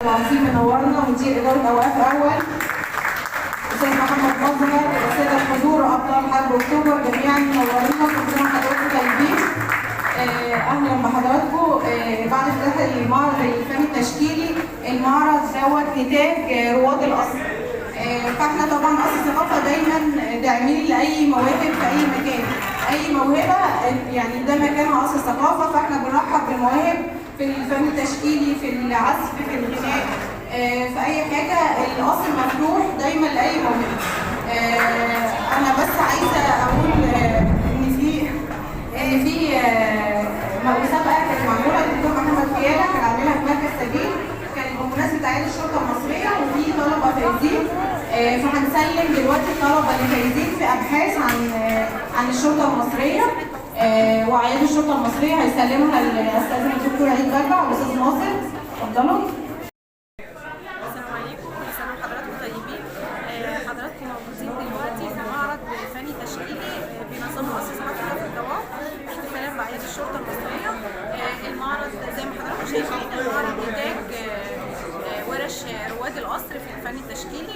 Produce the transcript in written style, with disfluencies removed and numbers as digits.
العظيم منورنا مدير إدارة أوقاف أول، أستاذ محمد مظهر، السادة الحضور أبطال حرب أكتوبر جميعا منورنا، كل سنة وحضراتكم طيبين. أهلا بحضراتكم. بعد افتتاح المعرض الفني التشكيلي، المعرض دوت نتاج رواد الأصل. فاحنا طبعا أصل الثقافة دايما داعمين لأي مواهب في أي مكان، أي موهبة يعني ده مكانها أصل الثقافة، فاحنا بنرحب بالمواهب في الفن التشكيلي، في العزف، في الغناء، في أي حاجة. الأصل مفتوح دايما لأي موهبة. أنا بس عايزة أقول إن في مسابقة كانت معمولة للدكتور محمد فياله، كان عاملها في مركز سبيل، كانت بمناسبة عيد الشرطة المصرية وفي طلبة فايزين. فهنسلم دلوقتي الطلبة اللي فايزين في أبحاث عن الشرطة المصرية، وأعياد الشرطة المصرية هيسلمها الأستاذ الدكتور عيد بربع والأستاذ ناصر. اتفضلوا. السلام عليكم، كل سنة وحضراتكم طيبين. حضراتكم موجودين دلوقتي في معرض فني تشكيلي بنظام مؤسسة ثقافة في الدوام احتفالا بأعياد الشرطة المصرية. المعرض زي ما حضراتكم شايفين، المعرض نتاج ورش رواد القصر في الفن التشكيلي.